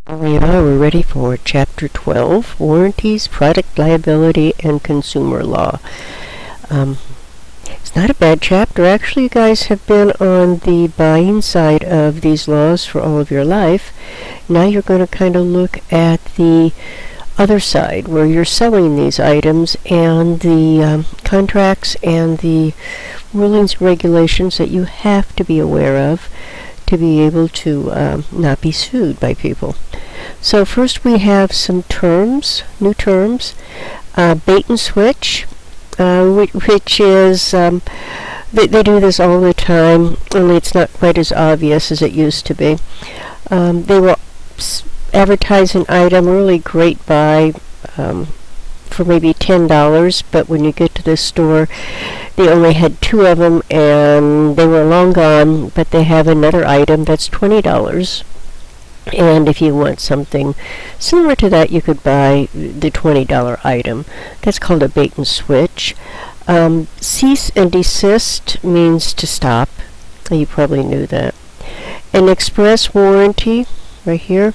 We are. We're ready for Chapter 12, Warranties, Product Liability, and Consumer Law. It's not a bad chapter. Actually, you guys have been on the buying side of these laws for all of your life. Now you're going to kind of look at the other side, where you're selling these items, and the contracts and the rulings and regulations that you have to be aware of to be able to not be sued by people. So first we have some terms, new terms. Bait and switch, which is, they do this all the time, only it's not quite as obvious as it used to be. They will advertise an item, really great buy, for maybe $10, but when you get to the store, they only had 2 of them and they were long gone, but they have another item that's $20. And if you want something similar to that, you could buy the $20 item. That's called a bait and switch. Cease and desist means to stop. You probably knew that. An express warranty, right here,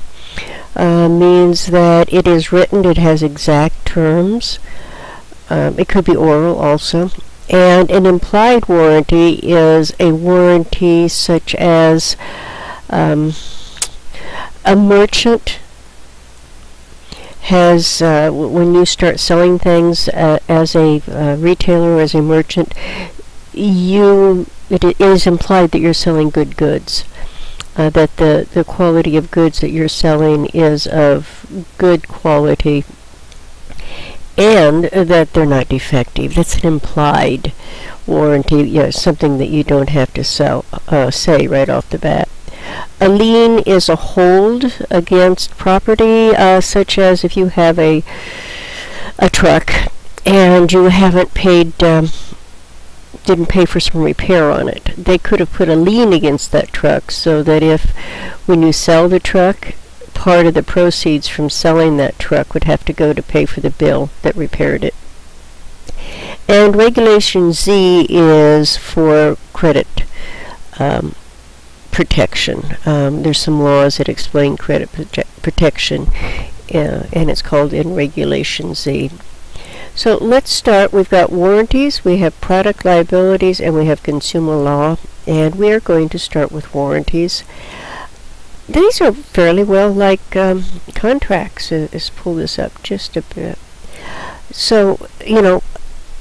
means that it is written, it has exact terms. It could be oral also. And an implied warranty is a warranty such as a merchant has, when you start selling things as a retailer or as a merchant, it is implied that you're selling good goods. That the quality of goods that you're selling is of good quality and that they're not defective. That's an implied warranty, something that you don't have to say right off the bat. A lien is a hold against property, such as if you have a truck and you haven't paid, didn't pay for some repair on it. They could have put a lien against that truck so that if, when you sell the truck, part of the proceeds from selling that truck would have to go to pay for the bill that repaired it. And Regulation Z is for credit protection. There's some laws that explain credit protection, and it's called in Regulation Z. So let's start. We've got warranties, we have product liabilities, and we have consumer law. And we are going to start with warranties. These are fairly well like contracts. Let's pull this up just a bit. So,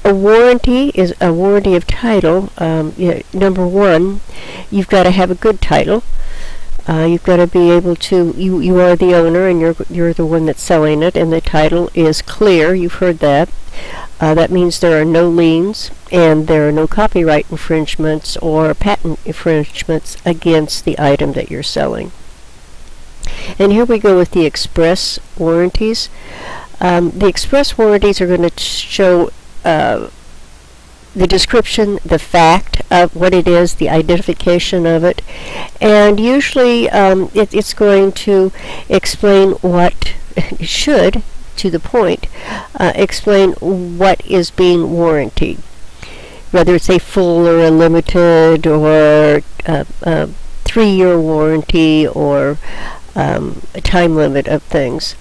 a warranty is a warranty of title. Number one, you've got to have a good title. You've got to be able to, you are the owner and you're the one that's selling it, and the title is clear. You've heard that. That means there are no liens and there are no copyright infringements or patent infringements against the item that you're selling. And here we go with the express warranties. The express warranties are going to show the description, the fact of what it is, the identification of it, and usually it's going to explain what it should, to the point, explain what is being warranted, whether it's a full or a limited or a 3-year warranty or a time limit of things.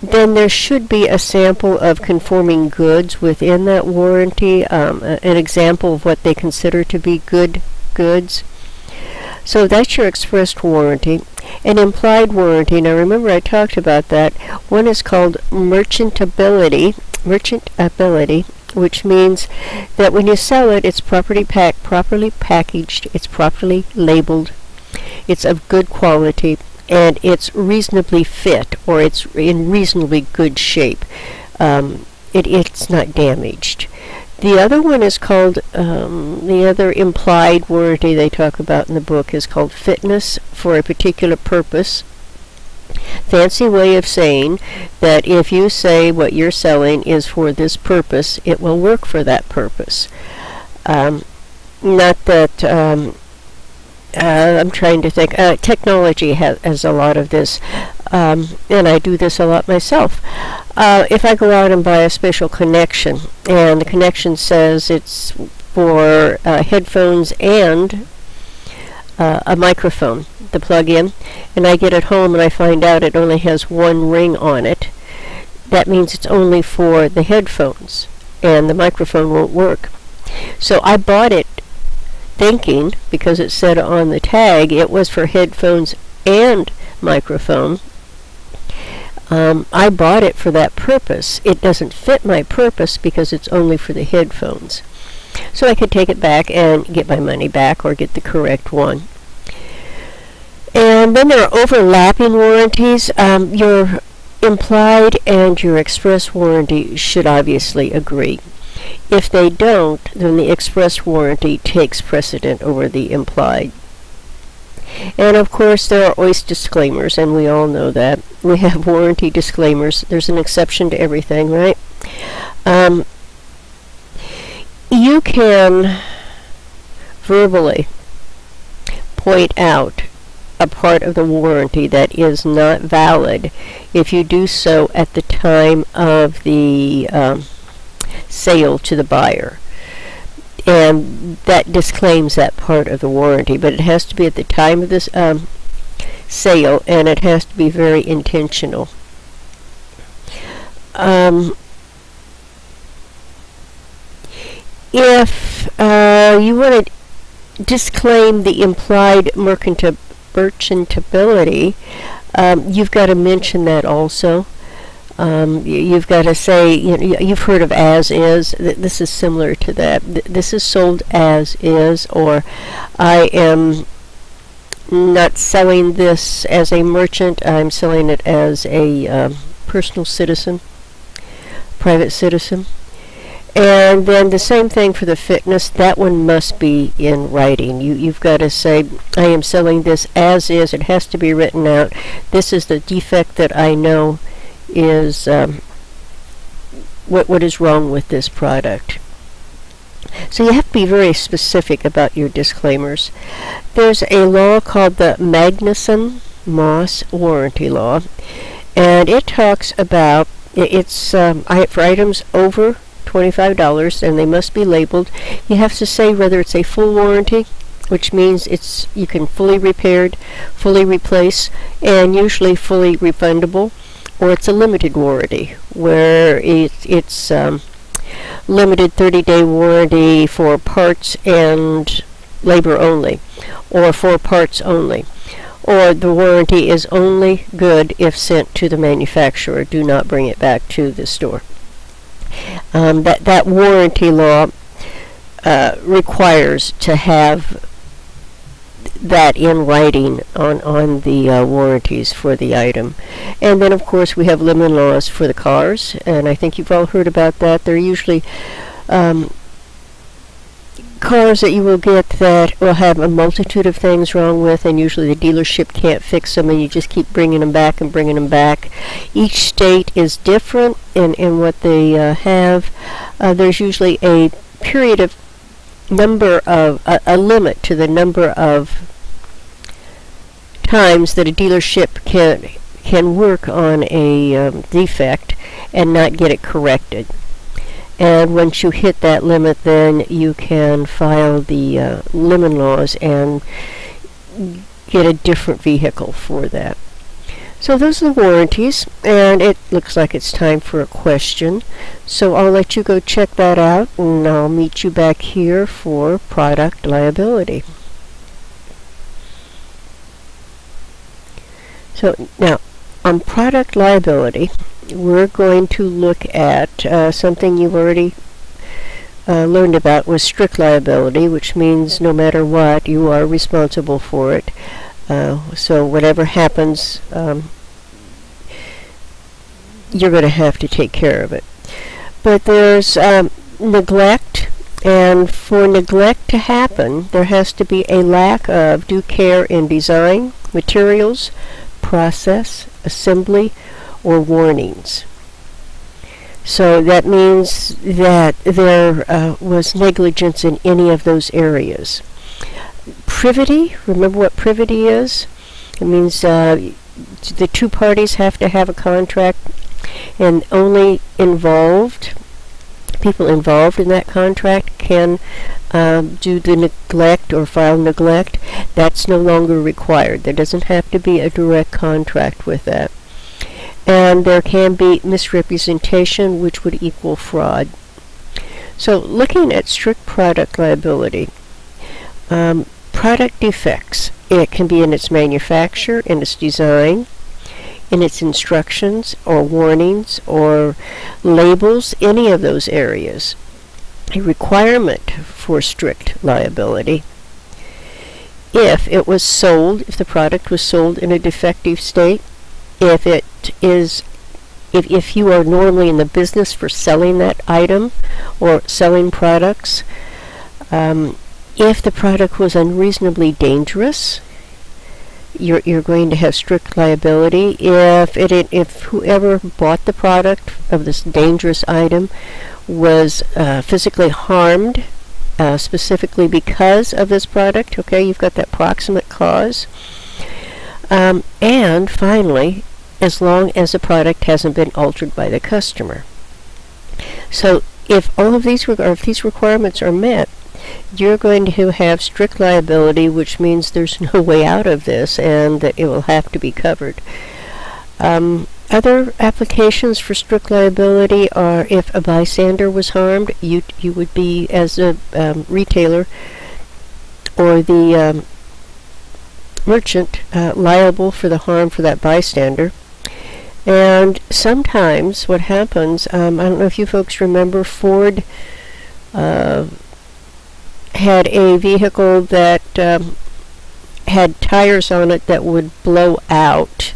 Then there should be a sample of conforming goods within that warranty, an example of what they consider to be good goods. So that's your expressed warranty. An implied warranty, now remember I talked about that. One is called merchantability, which means that when you sell it, it's properly packaged, it's properly labeled, it's of good quality, and it's reasonably fit, or it's in reasonably good shape. It's not damaged. The other one is called, the other implied warranty they talk about in the book is called fitness for a particular purpose. Fancy way of saying that if you say what you're selling is for this purpose, it will work for that purpose. Not that, I'm trying to think. Technology has a lot of this, and I do this a lot myself. If I go out and buy a special connection, and the connection says it's for headphones and a microphone, the plug-in, and I get it home and I find out it only has one ring on it, that means it's only for the headphones and the microphone won't work. So I bought it thinking, because it said on the tag it was for headphones and microphone. I bought it for that purpose. It doesn't fit my purpose because it's only for the headphones. So I could take it back and get my money back or get the correct one. And then there are overlapping warranties. Your implied and your express warranty should obviously agree. If they don't, then the express warranty takes precedent over the implied. And of course there are always disclaimers, and we all know that. We have warranty disclaimers. There's an exception to everything, right? You can verbally point out a part of the warranty that is not valid if you do so at the time of the sale to the buyer, and that disclaims that part of the warranty, but it has to be at the time of this sale, and it has to be very intentional. If you want to disclaim the implied merchantability, you've got to mention that also. You've got to say, you've heard of as is. This is similar to that. This is sold as is, or I am not selling this as a merchant. I'm selling it as a personal citizen, private citizen. And then the same thing for the fitness. That one must be in writing. You've got to say, I am selling this as is. It has to be written out. This is the defect that I know is what is wrong with this product. So you have to be very specific about your disclaimers. There's a law called the Magnuson-Moss warranty law, and it talks about it's for items over $25, and they must be labeled. You have to say whether it's a full warranty, which means you can fully repaired, fully replace, and usually fully refundable, or it's a limited warranty, where it's limited 30-day warranty for parts and labor only, or for parts only, or the warranty is only good if sent to the manufacturer. Do not bring it back to the store. That warranty law requires to have that in writing on the warranties for the item. And then of course we have limit laws for the cars, and I think you've all heard about that. They're usually cars that you will get that will have a multitude of things wrong with, and usually the dealership can't fix them, and you just keep bringing them back and bringing them back. Each state is different in what they have. There's usually a period of number of a limit to the number of times that a dealership can work on a defect and not get it corrected. And once you hit that limit, then you can file the limit laws and get a different vehicle for that. So those are the warranties, and it looks like it's time for a question. So I'll let you go check that out, and I'll meet you back here for product liability. So now, on product liability, we're going to look at something you've already learned about, was strict liability, which means no matter what, you are responsible for it. So whatever happens, you're going to have to take care of it. But there's neglect, and for neglect to happen, there has to be a lack of due care in design, materials, process, assembly, or warnings. So that means that there was negligence in any of those areas. Privity, remember what privity is? It means the two parties have to have a contract, and only involved people involved in that contract can do the neglect or file neglect. That's no longer required. There doesn't have to be a direct contract with that. And there can be misrepresentation, which would equal fraud. So looking at strict product liability, product defects, it can be in its manufacture, in its design, in its instructions or warnings or labels, any of those areas. A requirement for strict liability: if it was sold, if the product was sold in a defective state, if you are normally in the business for selling that item or selling products, if the product was unreasonably dangerous, you're going to have strict liability. If whoever bought the product of this dangerous item was physically harmed specifically because of this product, okay, you've got that proximate cause. And finally, as long as the product hasn't been altered by the customer. So if all of these requirements are met, you're going to have strict liability, which means there's no way out of this and that it will have to be covered. Other applications for strict liability are if a bystander was harmed, you would be, as a retailer or the merchant, liable for the harm for that bystander. And sometimes what happens, I don't know if you folks remember, Ford had a vehicle that had tires on it that would blow out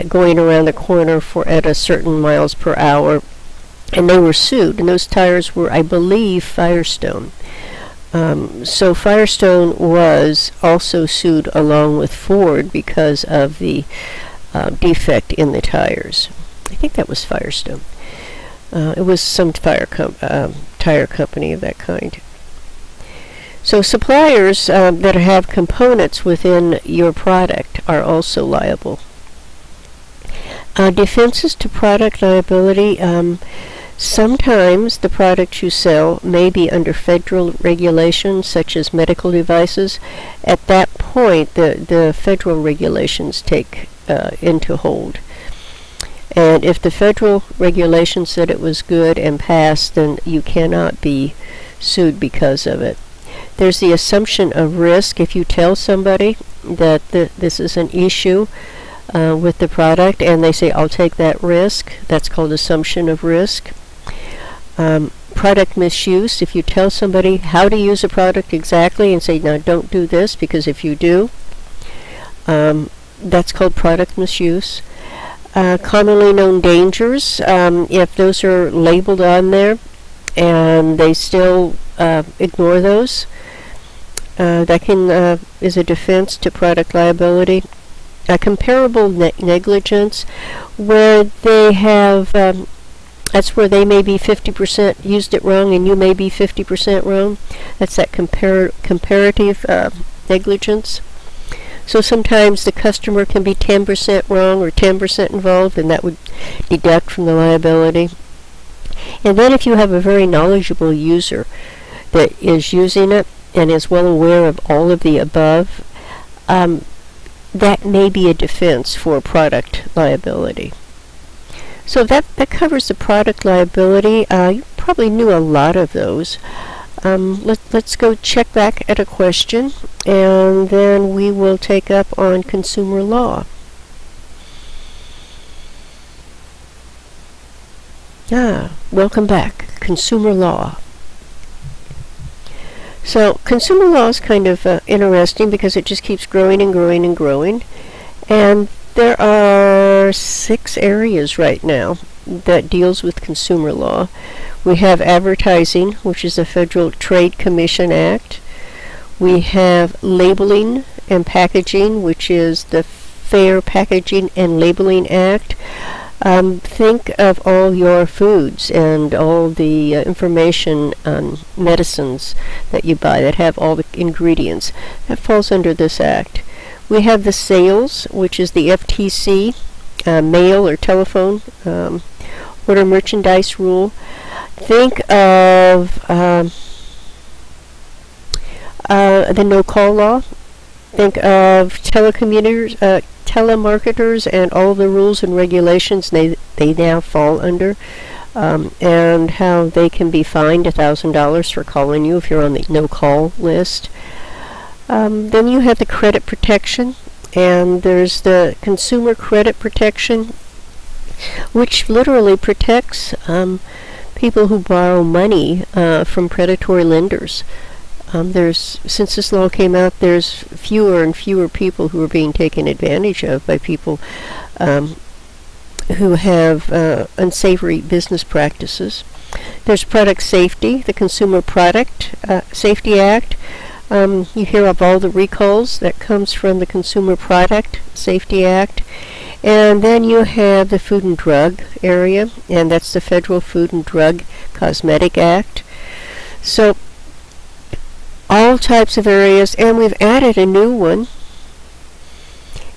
going around the corner at a certain miles per hour, and they were sued, and those tires were, I believe, Firestone. So Firestone was also sued along with Ford because of the defect in the tires. I think that was Firestone. It was some tire company of that kind. So suppliers that have components within your product are also liable. Defenses to product liability: sometimes the product you sell may be under federal regulations, such as medical devices. At that point, the federal regulations take into hold. And if the federal regulation said it was good and passed, then you cannot be sued because of it. There's the assumption of risk. If you tell somebody that this is an issue with the product and they say, I'll take that risk, that's called assumption of risk. Product misuse: if you tell somebody how to use a product exactly and say, now don't do this, because if you do, that's called product misuse. Commonly known dangers: if those are labeled on there and they still ignore those, that is a defense to product liability. Comparable negligence, where they have, that's where they may be 50% used it wrong and you may be 50% wrong. That's that comparative negligence. So sometimes the customer can be 10% wrong or 10% involved, and that would deduct from the liability. And then if you have a very knowledgeable user that is using it and is well aware of all of the above, that may be a defense for product liability. So that covers the product liability. You probably knew a lot of those. Let's go check back at a question, and then we will take up on consumer law. Welcome back. Consumer law. So consumer law is kind of interesting because it just keeps growing and growing and growing. And there are 6 areas right now that deals with consumer law. We have advertising, which is the Federal Trade Commission Act. We have labeling and packaging, which is the Fair Packaging and Labeling Act. Think of all your foods and all the information on medicines that you buy that have all the ingredients. That falls under this act. We have the sales, which is the FTC, mail or telephone order merchandise rule. Think of the no-call law. Think of telemarketers and all the rules and regulations they now fall under, and how they can be fined $1,000 for calling you if you're on the no-call list. Then you have the credit protection, and there's the consumer credit protection, which literally protects people who borrow money from predatory lenders. Since this law came out, there's fewer and fewer people who are being taken advantage of by people who have unsavory business practices. There's product safety, the Consumer Product Safety Act. You hear of all the recalls that comes from the Consumer Product Safety Act. And then you have the Food and Drug area, and that's the Federal Food and Drug Cosmetic Act. So all types of areas, and we've added a new one,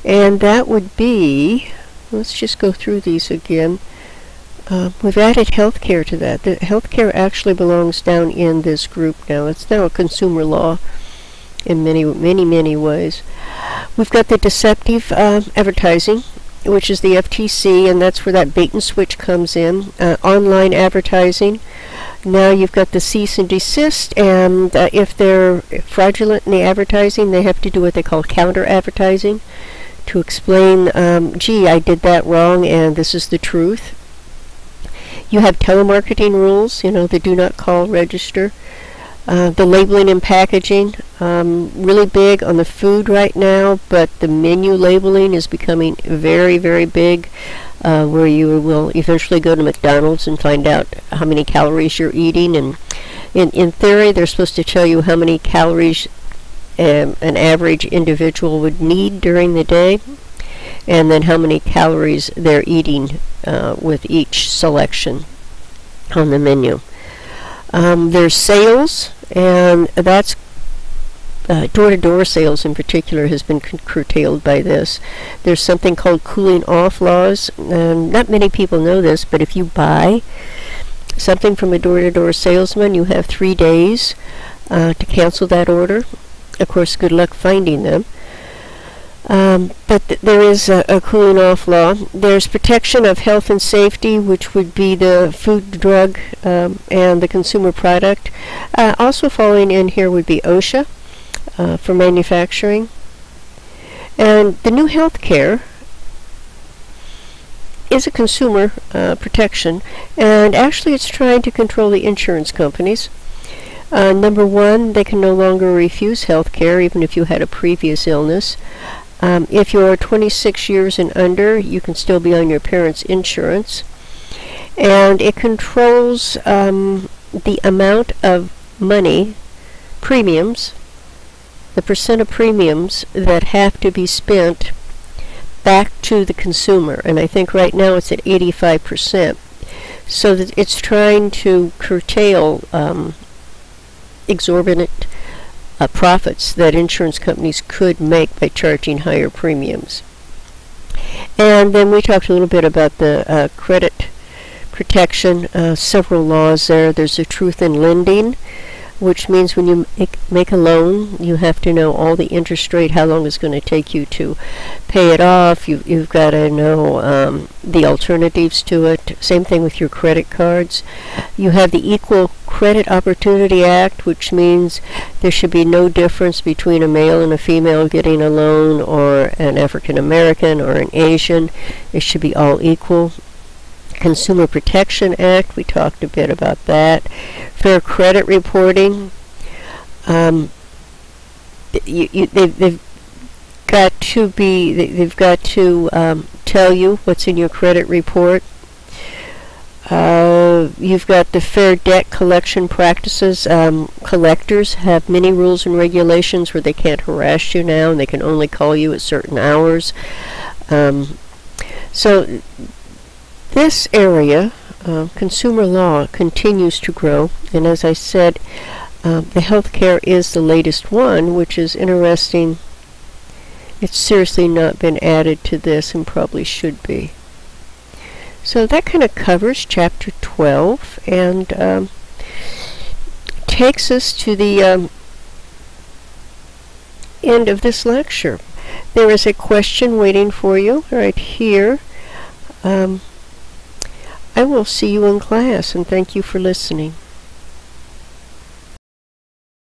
and that would be, let's just go through these again. We've added healthcare to that. The healthcare actually belongs down in this group now. It's now a consumer law in many ways. We've got the deceptive advertising, which is the FTC, and that's where that bait and switch comes in. Online advertising. Now you've got the cease and desist, and if they're fraudulent in the advertising, they have to do what they call counter advertising to explain, gee, I did that wrong and this is the truth. You have telemarketing rules, the do not call register. The labeling and packaging, really big on the food right now, but the menu labeling is becoming very big, where you will eventually go to McDonald's and find out how many calories you're eating, and in theory they're supposed to tell you how many calories an average individual would need during the day, and then how many calories they're eating with each selection on the menu. There's sales, and that's door-to-door sales in particular has been curtailed by this. There's something called cooling off laws. Not many people know this, but if you buy something from a door-to-door salesman, you have 3 days to cancel that order. Of course, good luck finding them. But there is a cooling off law. There's protection of health and safety, which would be the food, drug, and the consumer product. Also falling in here would be OSHA for manufacturing. And the new health care is a consumer protection, and actually it's trying to control the insurance companies. Number one, they can no longer refuse health care even if you had a previous illness. If you're 26 years and under, you can still be on your parents' insurance. And it controls the amount of money, premiums, the percent of premiums that have to be spent back to the consumer. And I think right now it's at 85%. So that it's trying to curtail exorbitant profits that insurance companies could make by charging higher premiums. And then we talked a little bit about the credit protection, several laws there. There's a truth in lending, which means when you make a loan, you have to know all the interest rate, how long it's going to take you to pay it off. You've got to know the alternatives to it. Same thing with your credit cards. You have the Equal Credit Opportunity Act, which means there should be no difference between a male and a female getting a loan, or an African American or an Asian. It should be all equal. Consumer Protection Act, we talked a bit about that. Fair credit reporting. They've got to tell you what's in your credit report. You've got the fair debt collection practices. Collectors have many rules and regulations where they can't harass you now, and they can only call you at certain hours. So this area, consumer law, continues to grow, and as I said, the healthcare is the latest one, which is interesting. It's seriously not been added to this and probably should be. So that kind of covers Chapter 12 and takes us to the end of this lecture. There is a question waiting for you right here. I will see you in class, and thank you for listening.